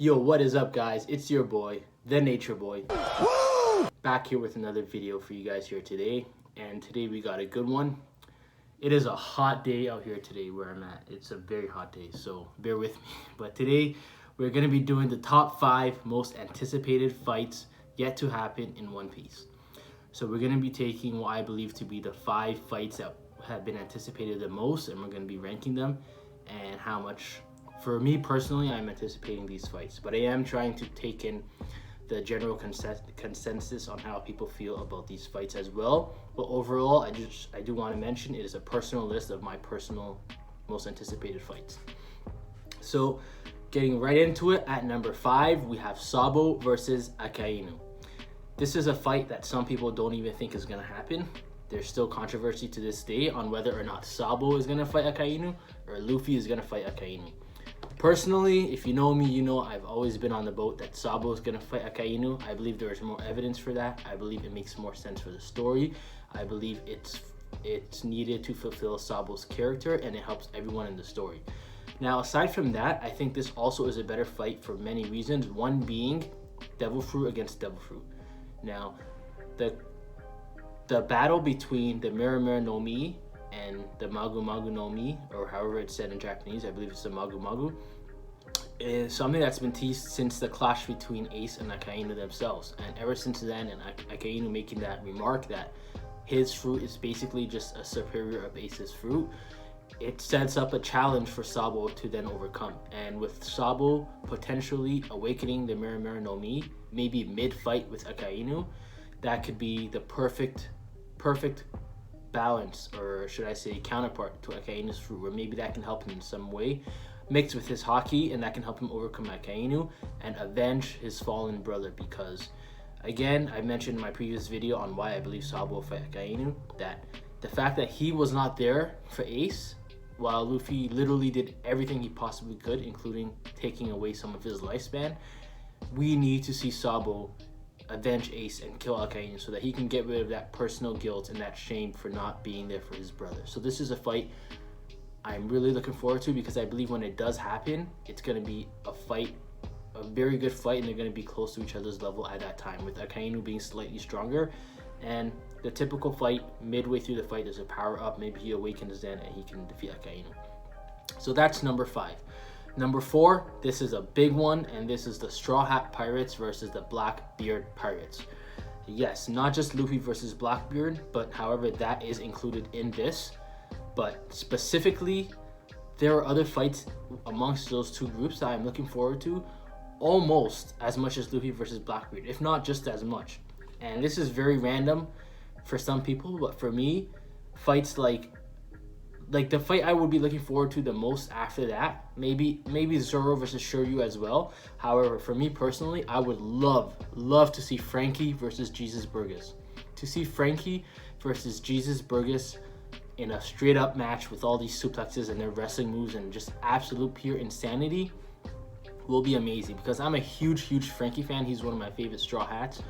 Yo, what is up, guys? It's your boy, the Nature Boy, Woo! Back here with another video for you guys here today. And today we got a good one. It is a hot day out here today where I'm at. It's a very hot day, so bear with me. But today we're going to be doing the top 5 most anticipated fights yet to happen in One Piece. So we're going to be taking what I believe to be the 5 fights that have been anticipated the most, and we're going to be ranking them and how much. For me personally, I'm anticipating these fights, but I am trying to take in the general consensus on how people feel about these fights as well. But overall, I do want to mention it is a personal list of my personal most anticipated fights. So getting right into it, at number 5, we have Sabo versus Akainu. This is a fight that some people don't even think is going to happen. There's still controversy to this day on whether or not Sabo is going to fight Akainu or Luffy is going to fight Akainu. Personally, if you know me, you know I've always been on the boat that Sabo is going to fight Akainu. I believe there is more evidence for that. I believe it makes more sense for the story. I believe it's needed to fulfill Sabo's character, and it helps everyone in the story. Now, aside from that, I think this also is a better fight for many reasons. One being Devil Fruit against Devil Fruit. Now, the battle between the Mera Mera no Mi and the Magu Magu no Mi, or however it's said in Japanese, I believe it's the Magu Magu, is something that's been teased since the clash between Ace and Akainu themselves. And ever since then, and Akainu making that remark that his fruit is basically just a superior of Ace's fruit, it sets up a challenge for Sabo to then overcome. And with Sabo potentially awakening the Mera Mera no Mi, maybe mid-fight with Akainu, that could be the perfect balance, or should I say counterpart to Akainu's fruit, where maybe that can help him in some way, mixed with his haki, and that can help him overcome Akainu and avenge his fallen brother. Because again, I mentioned in my previous video on why I believe Sabo will fight Akainu, that the fact that he was not there for Ace while Luffy literally did everything he possibly could, including taking away some of his lifespan, we need to see Sabo avenge Ace and kill Akainu so that he can get rid of that personal guilt and that shame for not being there for his brother. So this is a fight I'm really looking forward to, because I believe when it does happen, it's going to be a very good fight, and they're going to be close to each other's level at that time, with Akainu being slightly stronger. And the typical fight, midway through the fight, there's a power up, maybe he awakens then and he can defeat Akainu. So that's number 5. Number 4, this is a big one, and this is the Straw Hat Pirates versus the Blackbeard Pirates. Yes, not just Luffy versus Blackbeard, but however that is included in this. But specifically, there are other fights amongst those two groups that I'm looking forward to almost as much as Luffy versus Blackbeard, if not just as much. And this is very random for some people, but for me, fights like the fight I would be looking forward to the most after that, maybe Zoro versus Shiryu as well. However, for me personally, I would love to see Franky versus Jesus Burgess. To see Franky versus Jesus Burgess in a straight up match with all these suplexes and their wrestling moves and just absolute pure insanity will be amazing, because I'm a huge Franky fan. He's one of my favorite Straw Hats.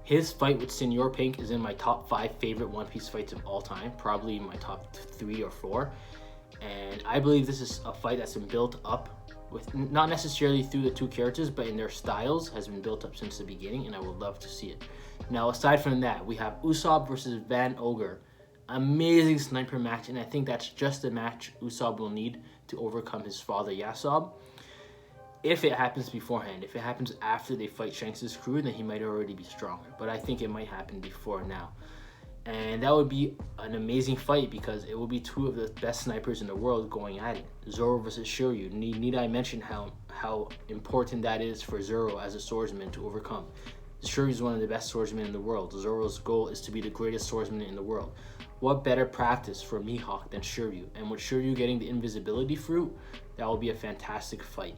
His fight with Senor Pink is in my top 5 favorite One Piece fights of all time, probably in my top 3 or 4. And I believe this is a fight that's been built up with, not necessarily through the two characters, but in their styles, has been built up since the beginning, and I would love to see it. Now, aside from that, we have Usopp versus Van Ogre. Amazing sniper match, and I think that's just the match Usopp will need to overcome his father Yasob. If it happens beforehand, if it happens after they fight Shanks' crew, then he might already be stronger. But I think it might happen before now. And that would be an amazing fight, because it will be 2 of the best snipers in the world going at it. Zoro versus Shiryu. Need I mention how important that is for Zoro as a swordsman to overcome? Shiryu is one of the best swordsmen in the world. Zoro's goal is to be the greatest swordsman in the world. What better practice for Mihawk than Shiryu? And with Shiryu getting the invisibility fruit, that will be a fantastic fight.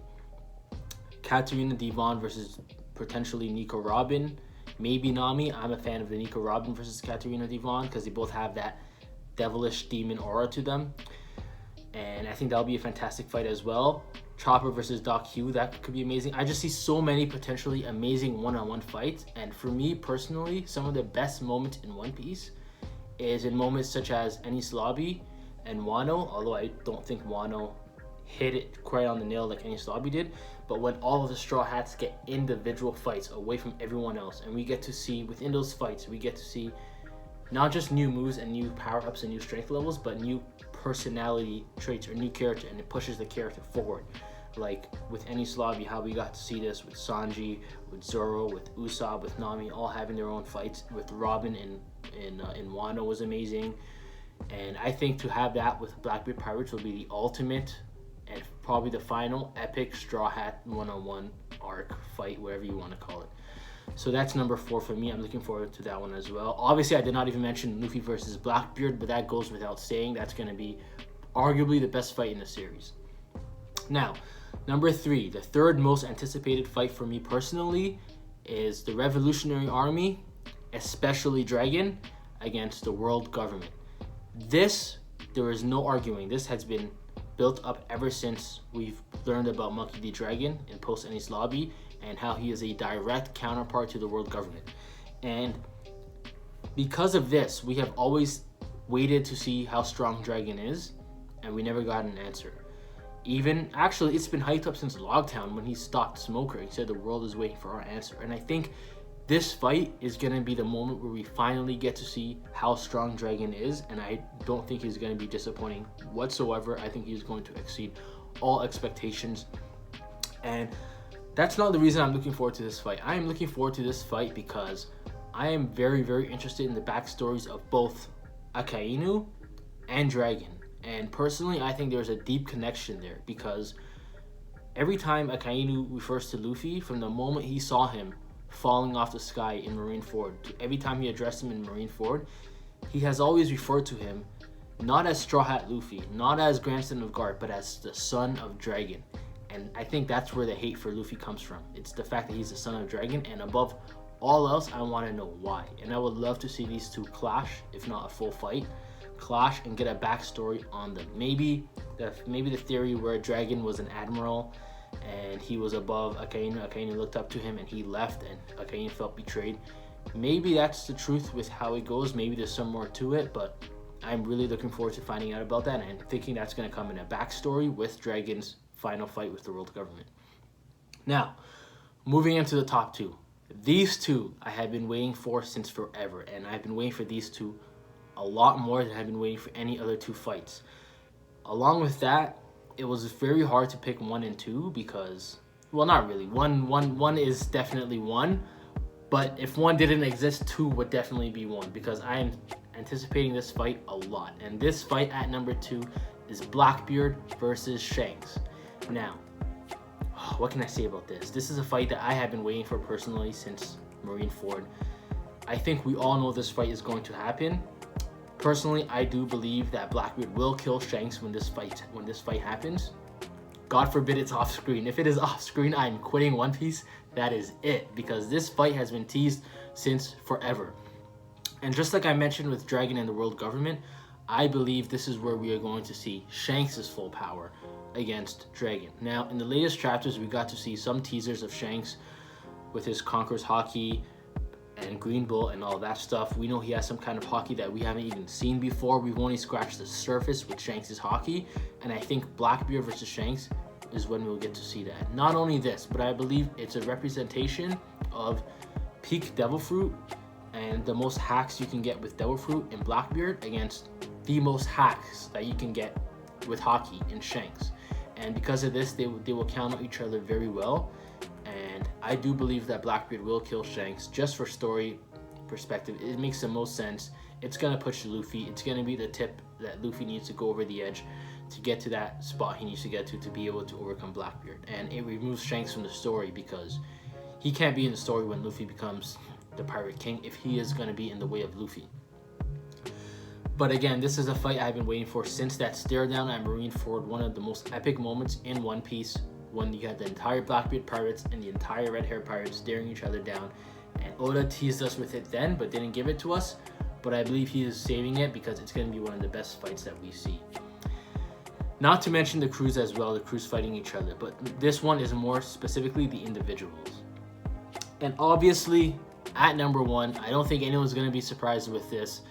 Katarina Devon versus potentially Nico Robin, maybe Nami. I'm a fan of the Nico Robin versus Katarina Devon, because they both have that devilish demon aura to them, and I think that'll be a fantastic fight as well. Chopper versus Doc Hugh, that could be amazing. I just see so many potentially amazing one-on-one fights, and for me personally, some of the best moments in One Piece is in moments such as Enies Lobby and Wano, although I don't think Wano hit it right on the nail like Enies Lobby did, but when all of the Straw Hats get individual fights away from everyone else, and we get to see within those fights, we get to see not just new moves and new power-ups and new strength levels, but new personality traits or new character, and it pushes the character forward. Like with Enies Lobby, how we got to see this with Sanji, with Zoro, with Usopp, with Nami, all having their own fights. With Robin in Wano was amazing. And I think to have that with Blackbeard Pirates will be the ultimate and probably the final epic Straw Hat one-on-one arc fight, whatever you want to call it. So that's number 4 for me. I'm looking forward to that one as well. Obviously, I did not even mention Luffy versus Blackbeard, but that goes without saying. That's going to be arguably the best fight in the series. Now, number 3, the third most anticipated fight for me personally is the Revolutionary Army, especially Dragon, against the world government. This, there is no arguing. This has been built up ever since we've learned about Monkey D. Dragon in post Enies Lobby and how he is a direct counterpart to the world government. And because of this, we have always waited to see how strong Dragon is, and we never got an answer. Even, actually, it's been hyped up since Logtown when he stopped Smoker. He said the world is waiting for our answer. And I think this fight is going to be the moment where we finally get to see how strong Dragon is, and I don't think he's going to be disappointing whatsoever. I think he's going to exceed all expectations. And that's not the reason I'm looking forward to this fight. I am looking forward to this fight because I am very, very interested in the backstories of both Akainu and Dragon. And personally, I think there's a deep connection there because every time Akainu refers to Luffy, from the moment he saw him falling off the sky in Marineford to every time he addressed him in Marineford, he has always referred to him not as Straw Hat Luffy, not as grandson of Garp, but as the son of Dragon. And I think that's where the hate for Luffy comes from. It's the fact that he's the son of Dragon, and above all else, I want to know why. And I would love to see these two clash, if not a full fight, clash and get a backstory on them. Maybe the theory where Dragon was an admiral and he was above Akainu. Akainu looked up to him and he left, and Akainu felt betrayed. Maybe that's the truth with how it goes. Maybe there's some more to it, but I'm really looking forward to finding out about that and thinking that's going to come in a backstory with Dragon's final fight with the world government. Now, moving into the top 2. These two I have been waiting for since forever, and I've been waiting for these two a lot more than I've been waiting for any other 2 fights. Along with that, it was very hard to pick 1 and 2 because, well, not really. One is definitely 1, but if 1 didn't exist, 2 would definitely be 1 because I am anticipating this fight a lot. And this fight at number 2 is Blackbeard versus Shanks. Now, what can I say about this? This is a fight that I have been waiting for personally since Marineford. I think we all know this fight is going to happen. Personally, I do believe that Blackbeard will kill Shanks when this fight happens. God forbid it's off screen. If it is off screen, I'm quitting One Piece. That is it, because this fight has been teased since forever. And just like I mentioned with Dragon and the world government, I believe this is where we are going to see Shanks' full power against Dragon. Now, in the latest chapters, we got to see some teasers of Shanks with his Conqueror's Haki and Green Bull and all that stuff. We know he has some kind of Haki that we haven't even seen before. We've only scratched the surface with Shanks' Haki, and I think Blackbeard versus Shanks is when we'll get to see that. Not only this, but I believe it's a representation of peak Devil Fruit and the most hacks you can get with Devil Fruit in Blackbeard against the most hacks that you can get with Haki in Shanks. And because of this, they will counter each other very well. And I do believe that Blackbeard will kill Shanks just for story perspective. It makes the most sense. It's going to push Luffy. It's going to be the tip that Luffy needs to go over the edge to get to that spot he needs to get to be able to overcome Blackbeard. And it removes Shanks from the story because he can't be in the story when Luffy becomes the Pirate King if he is going to be in the way of Luffy. But again, this is a fight I've been waiting for since that stare down at Marineford, one of the most epic moments in One Piece, when you had the entire Blackbeard pirates and the entire Red Hair pirates staring each other down. And Oda teased us with it then, but didn't give it to us. But I believe he is saving it because it's going to be one of the best fights that we see. Not to mention the crews as well, the crews fighting each other. But this one is more specifically the individuals. And obviously, at number 1, I don't think anyone's going to be surprised with this.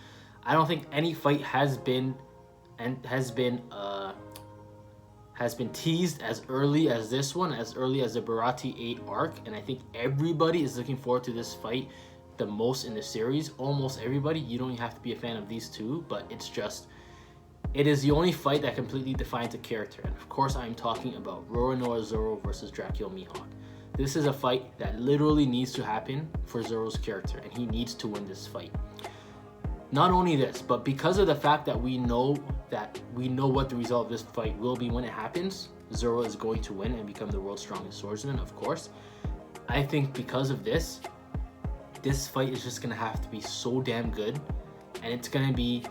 I don't think any fight has been has been teased as early as this one, as early as the Bharati 8 arc, and I think everybody is looking forward to this fight the most in the series. Almost everybody. You don't have to be a fan of these two, but it's just, it is the only fight that completely defines a character. And of course, I'm talking about Roronoa Zoro versus Dracula Mihawk. This is a fight that literally needs to happen for Zoro's character, and he needs to win this fight. Not only this, but because of the fact that we know what the result of this fight will be when it happens, Zoro is going to win and become the world's strongest swordsman, of course. I think because of this fight is just gonna have to be so damn good, and it's gonna be,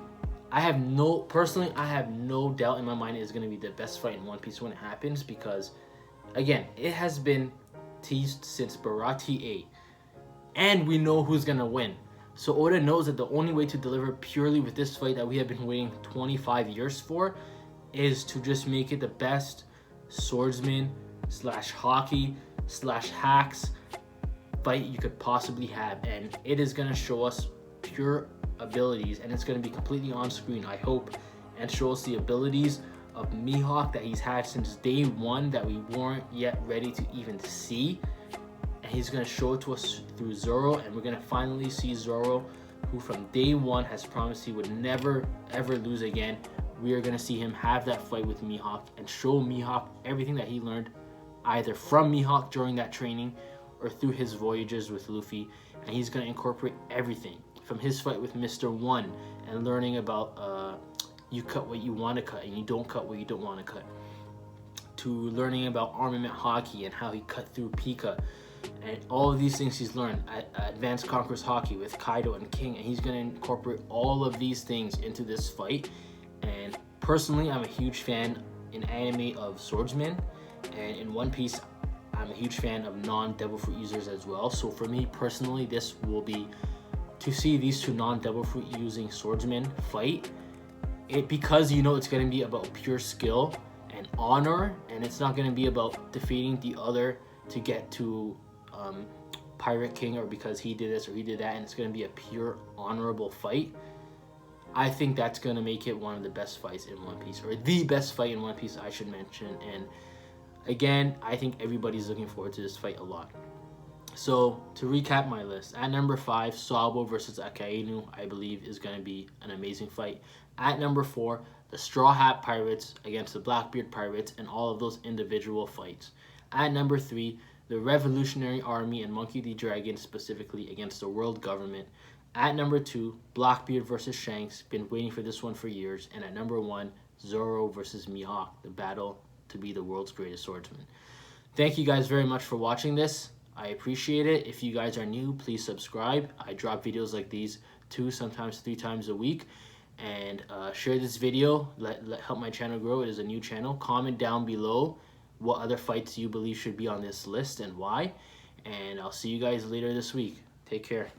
personally, I have no doubt in my mind it's gonna be the best fight in One Piece when it happens, because again, it has been teased since Bharati 8, and we know who's gonna win. So Oda knows that the only way to deliver purely with this fight that we have been waiting 25 years for is to just make it the best swordsman slash hockey slash hacks fight you could possibly have. And it is going to show us pure abilities, and it's going to be completely on screen, I hope, and show us the abilities of Mihawk that he's had since day one that we weren't yet ready to even see. He's going to show it to us through Zoro, and we're going to finally see Zoro, who from day one has promised he would never ever lose again. We are going to see him have that fight with Mihawk and show Mihawk everything that he learned either from Mihawk during that training or through his voyages with Luffy. And he's going to incorporate everything from his fight with Mr. One and learning about you cut what you want to cut and you don't cut what you don't want to cut, to learning about armament hockey and how he cut through Pika. And all of these things he's learned at Advanced Conquerors Hockey with Kaido and King, and he's going to incorporate all of these things into this fight. And personally, I'm a huge fan in anime of swordsmen, and in One Piece, I'm a huge fan of non-Devil Fruit users as well. So for me personally, this will be to see these two non-Devil Fruit using swordsmen fight. Because you know it's going to be about pure skill and honor, and it's not going to be about defeating the other to get to Pirate King, or because he did this or he did that, and it's going to be a pure honorable fight. I think that's going to make it one of the best fights in One Piece, or the best fight in One Piece, I should mention. And again, I think everybody's looking forward to this fight a lot. So to recap my list, at number 5, Sabo versus Akainu, I believe is going to be an amazing fight. At number 4, the Straw Hat Pirates against the Blackbeard Pirates, and all of those individual fights. At number 3, the Revolutionary Army and Monkey D. Dragon, specifically against the world government. At number 2, Blackbeard versus Shanks. Been waiting for this one for years. And at number 1, Zoro versus Mihawk, the battle to be the world's greatest swordsman. Thank you guys very much for watching this. I appreciate it. If you guys are new, please subscribe. I drop videos like these 2, sometimes 3 times a week. And share this video. Help my channel grow. It is a new channel. Comment down below what other fights you believe should be on this list and why. And I'll see you guys later this week. Take care.